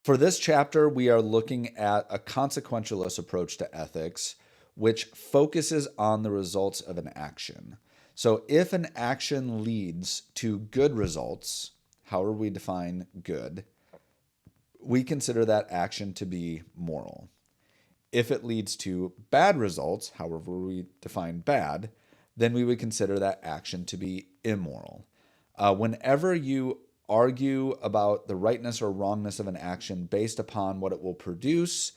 For this chapter, we are looking at a consequentialist approach to ethics, which focuses on the results of an action. So, if an action leads to good results, however we define good, we consider that action to be moral. If it leads to bad results, however we define bad, then we would consider that action to be immoral. Whenever you argue about the rightness or wrongness of an action based upon what it will produce,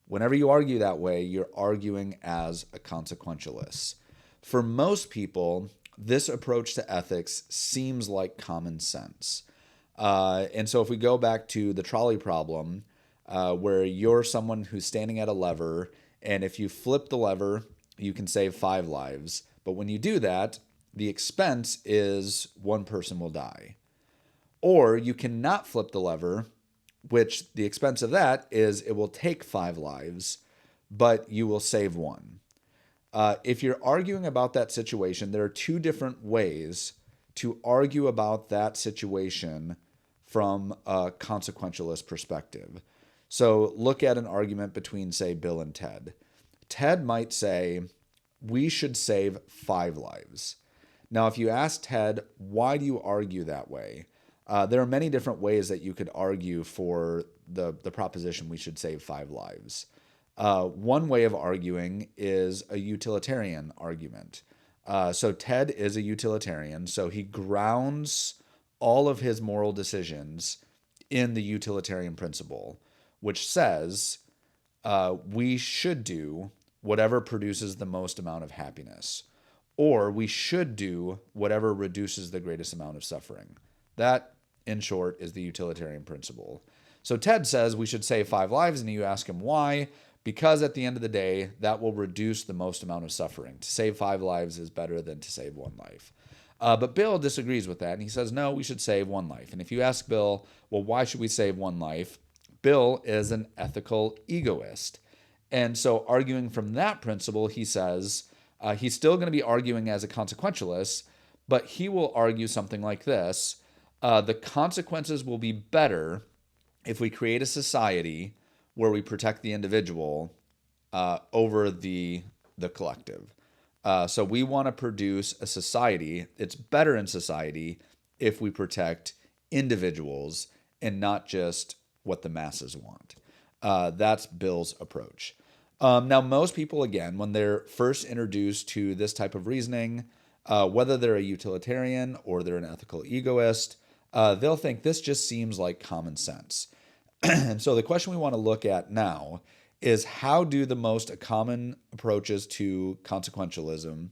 whenever you argue that way, you're arguing as a consequentialist. For most people, this approach to ethics seems like common sense. And so if we go back to the trolley problem, where you're someone who's standing at a lever, and if you flip the lever, you can save 5 lives. But when you do that, the expense is one person will die. Or you cannot flip the lever, which the expense of that is it will take 5 lives, but you will save one. If you're arguing about that situation, there are two different ways to argue about that situation from a consequentialist perspective. So look at an argument between, say, Bill and Ted. Ted might say, we should save 5 lives. Now, if you ask Ted, why do you argue that way? There are many different ways that you could argue for the proposition we should save 5 lives. One way of arguing is a utilitarian argument. So Ted is a utilitarian, so he grounds all of his moral decisions in the utilitarian principle, which says we should do whatever produces the most amount of happiness, or we should do whatever reduces the greatest amount of suffering. That, in short, is the utilitarian principle. So Ted says we should save 5 lives, and you ask him why. Because at the end of the day, that will reduce the most amount of suffering. To save 5 lives is better than to save 1 life. But Bill disagrees with that, and he says, no, we should save 1 life. And if you ask Bill, well, why should we save 1 life? Bill is an ethical egoist. And so, arguing from that principle, he says he's still going to be arguing as a consequentialist, but he will argue something like this: the consequences will be better if we create a society where we protect the individual over the collective. So we want to produce a society. It's better in society if we protect individuals and not just what the masses want. That's Bill's approach. Now, most people, again, when they're first introduced to this type of reasoning, whether they're a utilitarian or they're an ethical egoist, they'll think this just seems like common sense. And so the question we want to look at now is, how do the most common approaches to consequentialism,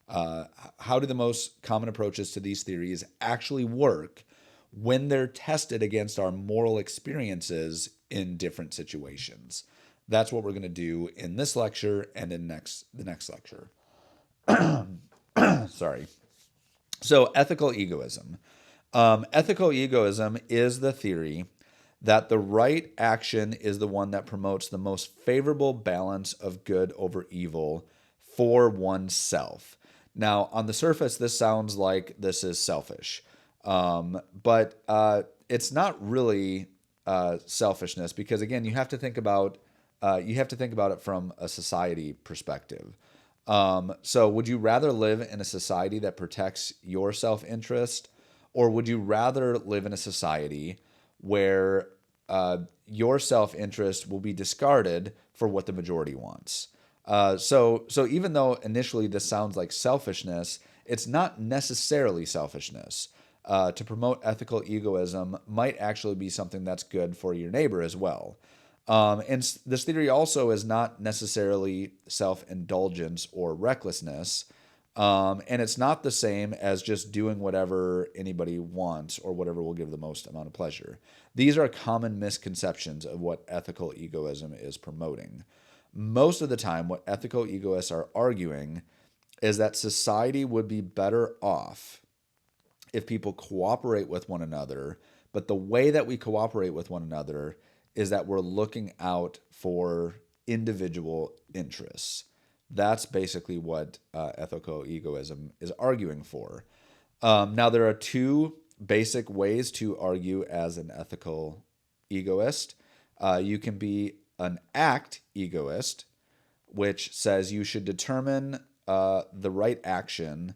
how do the most common approaches to these theories actually work when they're tested against our moral experiences in different situations? That's what we're going to do in this lecture and in the next lecture. Sorry. So ethical egoism. Ethical egoism is the theory that the right action is the one that promotes the most favorable balance of good over evil for oneself. Now, on the surface, this sounds like this is selfish, but it's not really selfishness, because again, you have to think about it from a society perspective. So, would you rather live in a society that protects your self-interest, or would you rather live in a society where your self-interest will be discarded for what the majority wants? So even though initially this sounds like selfishness, it's not necessarily selfishness. To promote ethical egoism might actually be something that's good for your neighbor as well. And this theory also is not necessarily self-indulgence or recklessness. And it's not the same as just doing whatever anybody wants or whatever will give the most amount of pleasure. These are common misconceptions of what ethical egoism is promoting. Most of the time, what ethical egoists are arguing is that society would be better off if people cooperate with one another, but the way that we cooperate with one another is that we're looking out for individual interests. That's basically what ethical egoism is arguing for. Now, there are two basic ways to argue as an ethical egoist. You can be an act egoist, which says you should determine the right action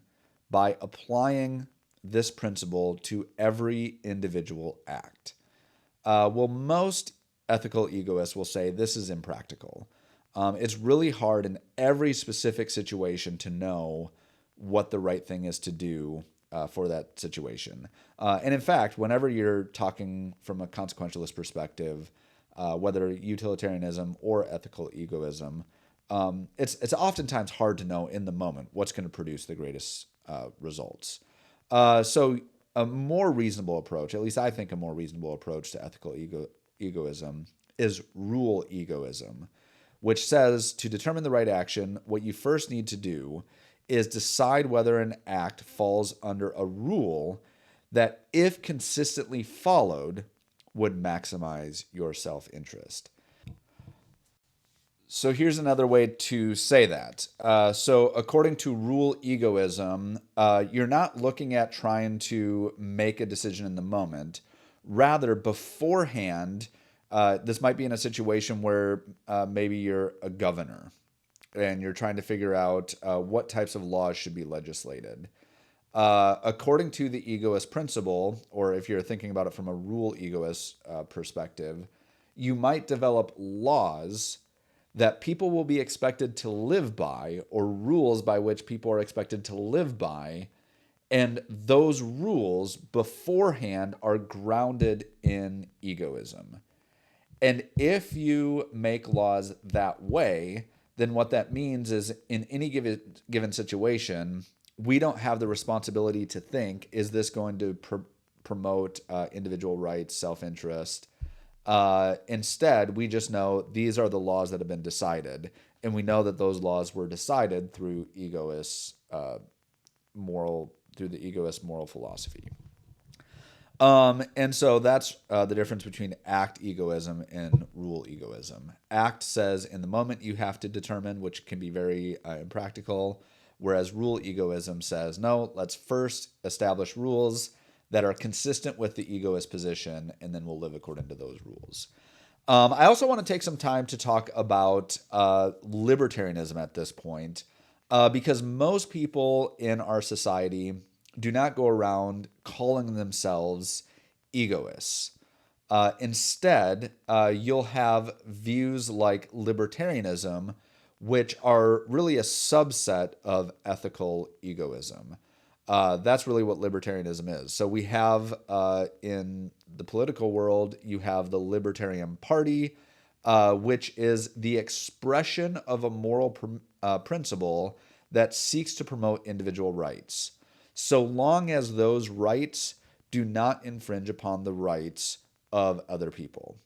by applying this principle to every individual act. Well, most ethical egoists will say this is impractical. It's really hard in every specific situation to know what the right thing is to do for that situation. And in fact, whenever you're talking from a consequentialist perspective, whether utilitarianism or ethical egoism, it's oftentimes hard to know in the moment what's going to produce the greatest results. So a more reasonable approach, at least I think a more reasonable approach to ethical egoism is rule egoism, which says to determine the right action, what you first need to do is decide whether an act falls under a rule that, if consistently followed, would maximize your self-interest. So here's another way to say that. So according to rule egoism, you're not looking at trying to make a decision in the moment. Rather, beforehand, this might be in a situation where maybe you're a governor and you're trying to figure out what types of laws should be legislated. According to the egoist principle, or if you're thinking about it from a rule egoist perspective, you might develop laws that people will be expected to live by, or rules by which people are expected to live by. And those rules beforehand are grounded in egoism. And if you make laws that way, then what that means is in any given situation, we don't have the responsibility to think, is this going to promote individual rights, self-interest? Instead, we just know these are the laws that have been decided, and we know that those laws were decided through through the egoist moral philosophy. And so that's the difference between act egoism and rule egoism. Act says in the moment you have to determine, which can be very impractical, whereas rule egoism says, no, let's first establish rules that are consistent with the egoist position, and then we'll live according to those rules. I also want to take some time to talk about libertarianism at this point, because most people in our society do not go around calling themselves egoists. Instead, you'll have views like libertarianism, which are really a subset of ethical egoism. That's really what libertarianism is. So we have in the political world, you have the Libertarian Party, which is the expression of a moral principle that seeks to promote individual rights, so long as those rights do not infringe upon the rights of other people.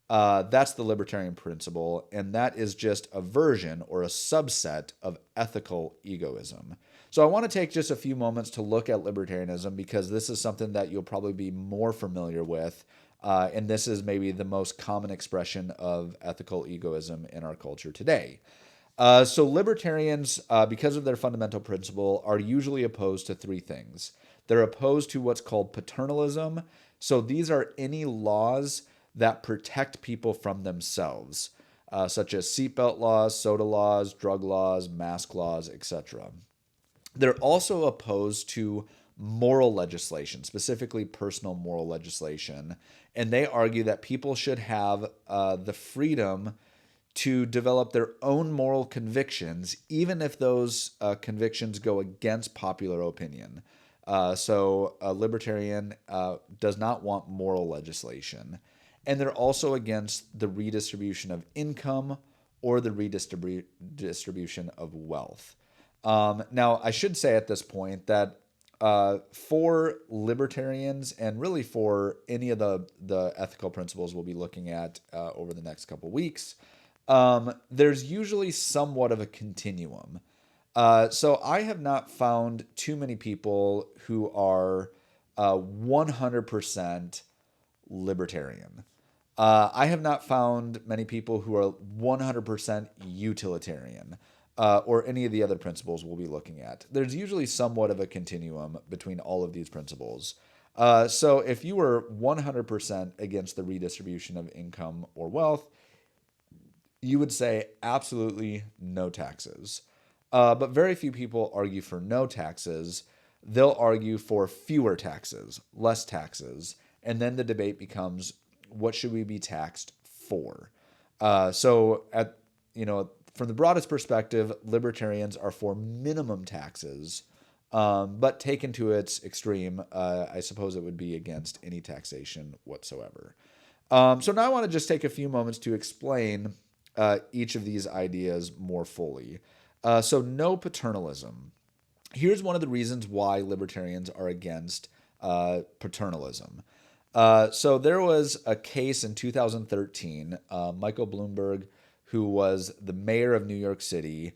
That's the libertarian principle, and that is just a version or a subset of ethical egoism. So I want to take just a few moments to look at libertarianism, because this is something that you'll probably be more familiar with, and this is maybe the most common expression of ethical egoism in our culture today. So libertarians, because of their fundamental principle, are usually opposed to three things. They're opposed to what's called paternalism. So these are any laws that protect people from themselves, such as seatbelt laws, soda laws, drug laws, mask laws, etc. They're also opposed to moral legislation, specifically personal moral legislation, and they argue that people should have the freedom to develop their own moral convictions, even if those convictions go against popular opinion. So a libertarian does not want moral legislation. And they're also against the redistribution of income or the redistribution of wealth. Now, I should say at this point that for libertarians, and really for any of the ethical principles we'll be looking at over the next couple weeks, there's usually somewhat of a continuum. So I have not found too many people who are 100% libertarian. I have not found many people who are 100% utilitarian, or any of the other principles we'll be looking at. There's usually somewhat of a continuum between all of these principles. So if you were 100% against the redistribution of income or wealth, you would say absolutely no taxes. But very few people argue for no taxes. They'll argue for fewer taxes, less taxes. And then the debate becomes, what should we be taxed for? So at from the broadest perspective, libertarians are for minimum taxes, but taken to its extreme, I suppose it would be against any taxation whatsoever. So now I want to just take a few moments to explain each of these ideas more fully. So no paternalism. Here's one of the reasons why libertarians are against paternalism. So there was a case in 2013. Michael Bloomberg, who was the mayor of New York City,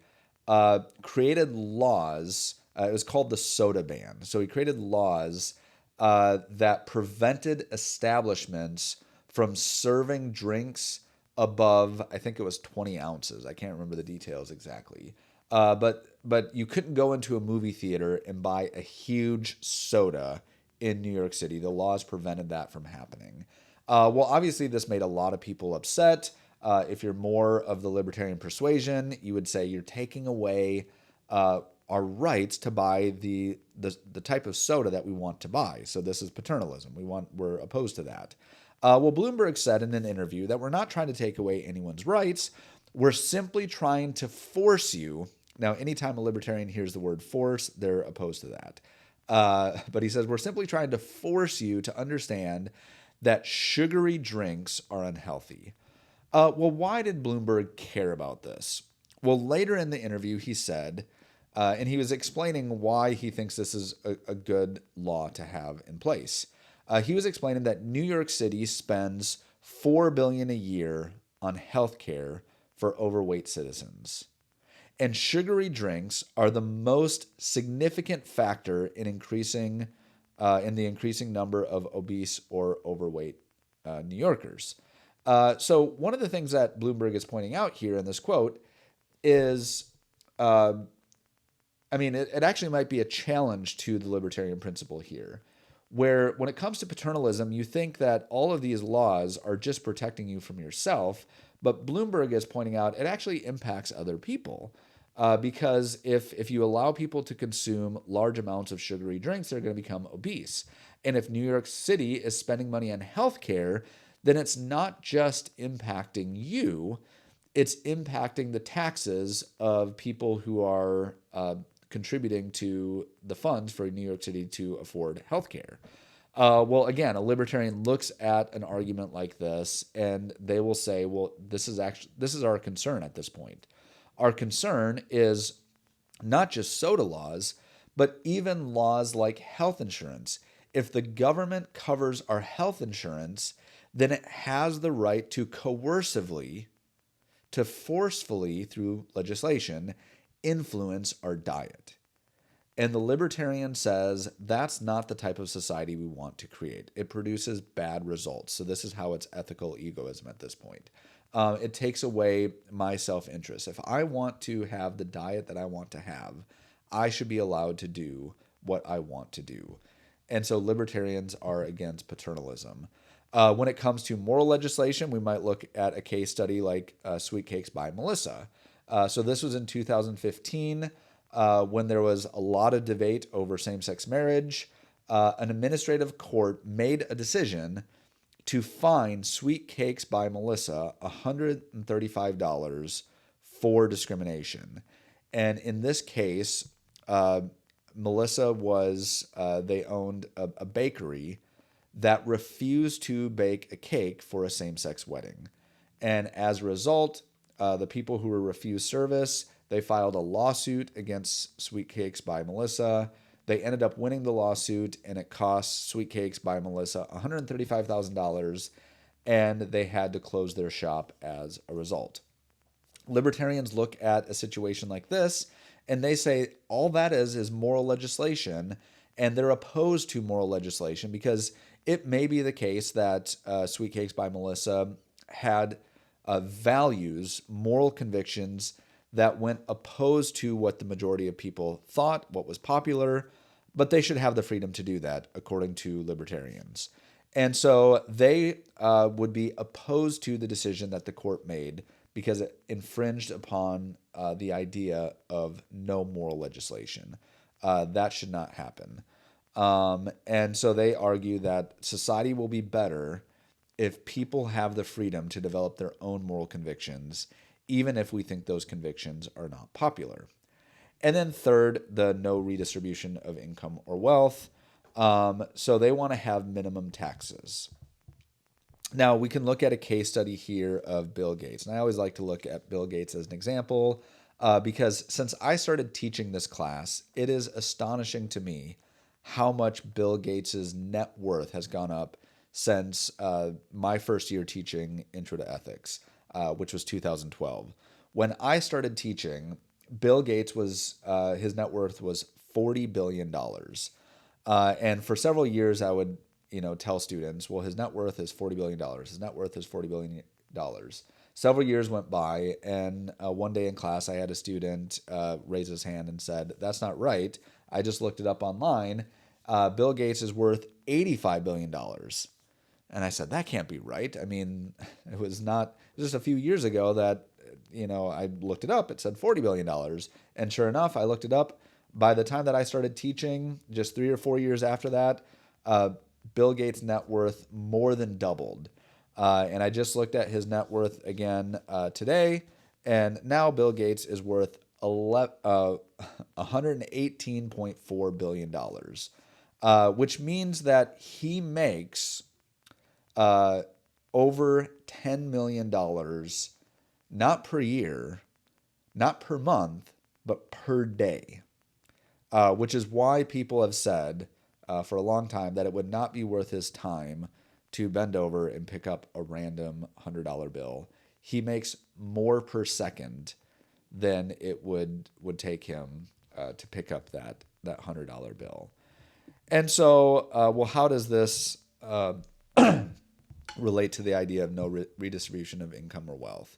created laws. It was called the soda ban. So he created laws that prevented establishments from serving drinks above, I think it was 20 ounces. I can't remember the details exactly. But you couldn't go into a movie theater and buy a huge soda in New York City. The laws prevented that from happening. Well, obviously, this made a lot of people upset. If you're more of the libertarian persuasion, you would say you're taking away our rights to buy the type of soda that we want to buy. So this is paternalism. We're opposed to that. Well, Bloomberg said in an interview that we're not trying to take away anyone's rights. We're simply trying to force you. Now, anytime a libertarian hears the word force, they're opposed to that. But he says, we're simply trying to force you to understand that sugary drinks are unhealthy. Well, why did Bloomberg care about this? Well, later in the interview, he said, and he was explaining why he thinks this is a good law to have in place. He was explaining that New York City spends $4 billion a year on healthcare for overweight citizens. And sugary drinks are the most significant factor in the increasing number of obese or overweight New Yorkers. So one of the things that Bloomberg is pointing out here in this quote is, it actually might be a challenge to the libertarian principle here, where when it comes to paternalism, you think that all of these laws are just protecting you from yourself, but Bloomberg is pointing out it actually impacts other people. Because if you allow people to consume large amounts of sugary drinks, they're going to become obese. And if New York City is spending money on healthcare, then it's not just impacting you, it's impacting the taxes of people who are contributing to the funds for New York City to afford healthcare. Well, again, a libertarian looks at an argument like this and they will say, well, this is our concern at this point. Our concern is not just soda laws, but even laws like health insurance. If the government covers our health insurance, then it has the right to coercively, to forcefully, through legislation, influence our diet. And the libertarian says that's not the type of society we want to create. It produces bad results. So this is how it's ethical egoism at this point. It takes away my self-interest. If I want to have the diet that I want to have, I should be allowed to do what I want to do. And so libertarians are against paternalism. When it comes to moral legislation, we might look at a case study like Sweet Cakes by Melissa. So this was in 2015 when there was a lot of debate over same-sex marriage. An administrative court made a decision to fine Sweet Cakes by Melissa $135 for discrimination. And in this case, Melissa they owned a bakery that refused to bake a cake for a same-sex wedding. And as a result, the people who were refused service, they filed a lawsuit against Sweet Cakes by Melissa. They ended up winning the lawsuit, and it cost Sweet Cakes by Melissa $135,000, and they had to close their shop as a result. Libertarians look at a situation like this, and they say all that is moral legislation, and they're opposed to moral legislation because it may be the case that Sweet Cakes by Melissa had values, moral convictions that went opposed to what the majority of people thought, what was popular. but they should have the freedom to do that, according to libertarians. And so they would be opposed to the decision that the court made because it infringed upon the idea of no moral legislation. That should not happen. And so they argue that society will be better if people have the freedom to develop their own moral convictions, even if we think those convictions are not popular. And then third, the no redistribution of income or wealth. So they want to have minimum taxes. Now, we can look at a case study here of Bill Gates. And I always like to look at Bill Gates as an example because since I started teaching this class, it is astonishing to me how much Bill Gates's net worth has gone up since my first year teaching Intro to Ethics, which was 2012. When I started teaching, Bill Gates was his net worth was $40 billion. And for several years, I would tell students, well, his net worth is $40 billion. His net worth is $40 billion. Several years went by, and one day in class, I had a student raise his hand and said, "That's not right. I just looked it up online. Bill Gates is worth $85 billion." And I said, that can't be right. I mean, it was just a few years ago that, I looked it up. It said $40 billion. And sure enough, I looked it up. By the time that I started teaching, just 3 or 4 years after that, Bill Gates' net worth more than doubled. And I just looked at his net worth again today. And now Bill Gates is worth $118.4 billion, which means that he makes over $10 million, not per year, not per month, but per day, which is why people have said for a long time that it would not be worth his time to bend over and pick up a random $100 bill. He makes more per second than it would take him to pick up that $100 bill. And so, well, how does this relate to the idea of no redistribution of income or wealth?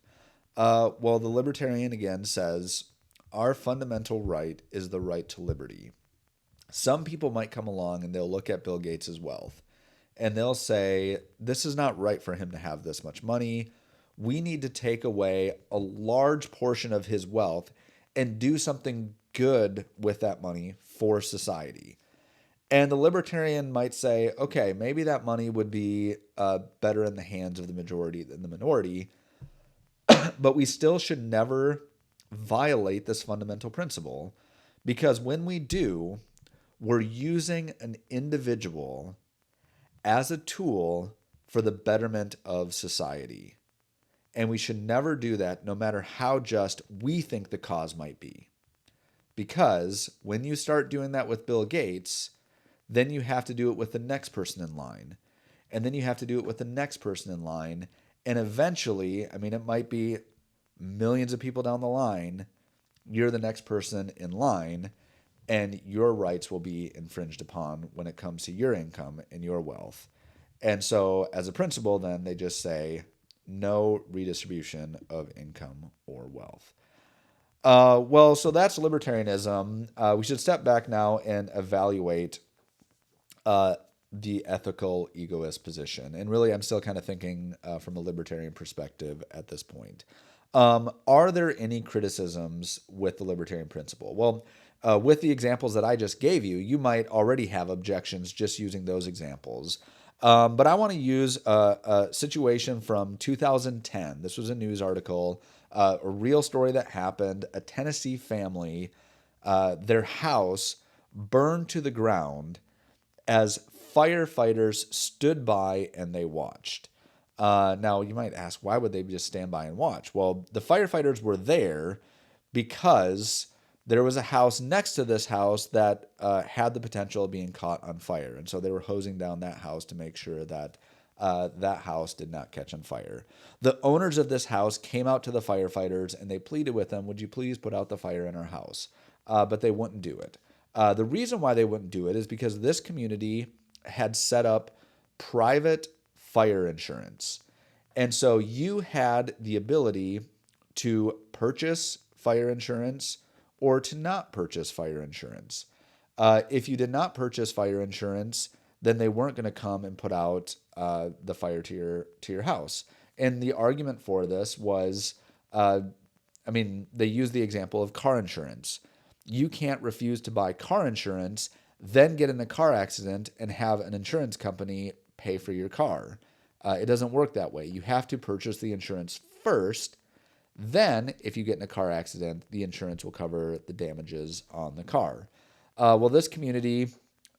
Well, the libertarian again says our fundamental right is the right to liberty. Some people might come along and they'll look at Bill Gates' wealth and they'll say, this is not right for him to have this much money. We need to take away a large portion of his wealth and do something good with that money for society. And the libertarian might say, okay, maybe that money would be better in the hands of the majority than the minority, but we still should never violate this fundamental principle, because when we do, we're using an individual as a tool for the betterment of society. And we should never do that, no matter how just we think the cause might be. Because when you start doing that with Bill Gates, then you have to do it with the next person in line. And then you have to do it with the next person in line. And eventually, I mean, it might be millions of people down the line, you're the next person in line, and your rights will be infringed upon when it comes to your income and your wealth. And so, as a principle, then they just say no redistribution of income or wealth. Well, so that's libertarianism. We should step back now and evaluate the ethical egoist position. And really, I'm still kind of thinking from a libertarian perspective at this point. Are there any criticisms with the libertarian principle? Well, with the examples that I just gave you, you might already have objections just using those examples. But I want to use a situation from 2010. This was a news article, a real story that happened. A Tennessee family, their house burned to the ground as firefighters stood by and they watched. Now, you might ask, why would they just stand by and watch? Well, the firefighters were there because there was a house next to this house that had the potential of being caught on fire. And so they were hosing down that house to make sure that that house did not catch on fire. The owners of this house came out to the firefighters and they pleaded with them, would you please put out the fire in our house? But they wouldn't do it. The reason why they wouldn't do it is because this community had set up private fire insurance. And so you had the ability to purchase fire insurance or to not purchase fire insurance. If you did not purchase fire insurance, then they weren't going to come and put out the fire to your house. And the argument for this was, uh, I mean, they use the example of car insurance. You can't refuse to buy car insurance, then get in a car accident and have an insurance company pay for your car. It doesn't work that way. You have to purchase the insurance first. Then, if you get in a car accident, the insurance will cover the damages on the car. Well, this community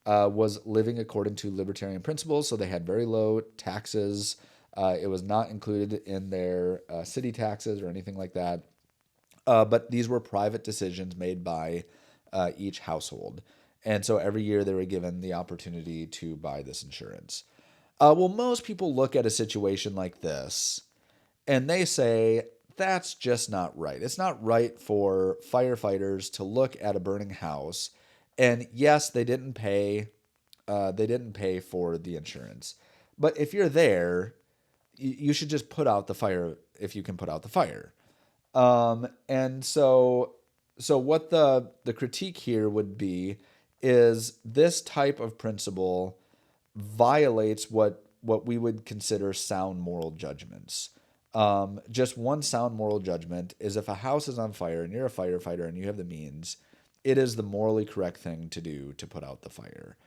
was living according to libertarian principles, so they had very low taxes. It was not included in their city taxes or anything like that. But these were private decisions made by each household. And so every year they were given the opportunity to buy this insurance. Well, most people look at a situation like this and they say, that's just not right. It's not right for firefighters to look at a burning house. And yes, they didn't pay. They didn't pay for the insurance. But if you're there, you should just put out the fire if you can put out the fire. And so what the critique here would be is this type of principle violates what we would consider sound moral judgments. Just one sound moral judgment is if a house is on fire and you're a firefighter and you have the means, it is the morally correct thing to do to put out the fire.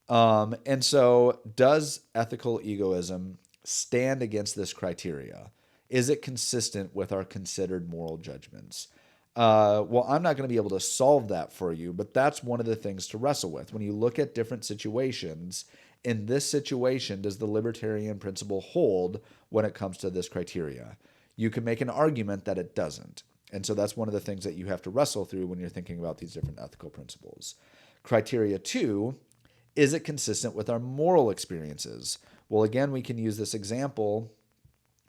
And so, does ethical egoism stand against this criteria? Is it consistent with our considered moral judgments? Well, I'm not going to be able to solve that for you, but that's one of the things to wrestle with. When you look at different situations, in this situation, does the libertarian principle hold when it comes to this criteria? You can make an argument that it doesn't. And so that's one of the things that you have to wrestle through when you're thinking about these different ethical principles. Criteria 2, is it consistent with our moral experiences? Well, again, we can use this example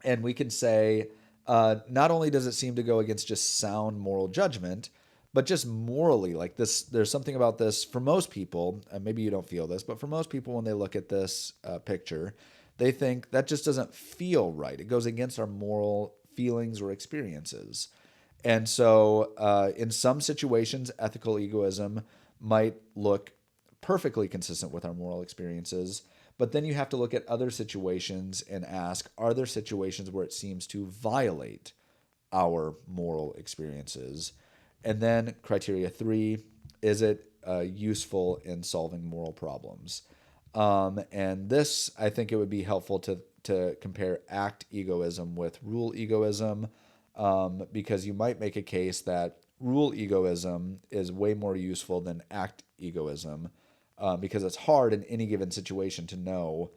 and we can say, not only does it seem to go against just sound moral judgment, but just morally, like this, there's something about this for most people, and maybe you don't feel this, but for most people, when they look at this picture, they think that just doesn't feel right. It goes against our moral feelings or experiences. And so in some situations, ethical egoism might look perfectly consistent with our moral experiences. But then you have to look at other situations and ask, are there situations where it seems to violate our moral experiences? And then criteria 3, is it useful in solving moral problems? And this, I think it would be helpful to compare act egoism with rule egoism, because you might make a case that rule egoism is way more useful than act egoism, because it's hard in any given situation to know,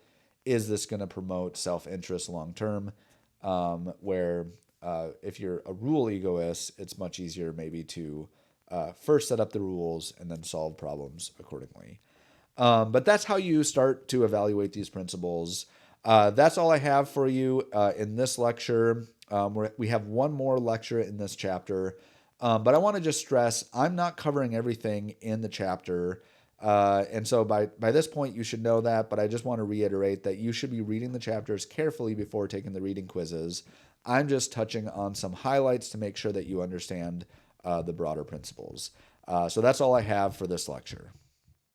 is this going to promote self-interest long-term, where if you're a rule egoist, it's much easier maybe to first set up the rules and then solve problems accordingly. But that's how you start to evaluate these principles. That's all I have for you in this lecture. We have one more lecture in this chapter, but I want to just stress I'm not covering everything in the chapter. And so by this point, you should know that, but I just want to reiterate that you should be reading the chapters carefully before taking the reading quizzes. I'm just touching on some highlights to make sure that you understand the broader principles. So that's all I have for this lecture.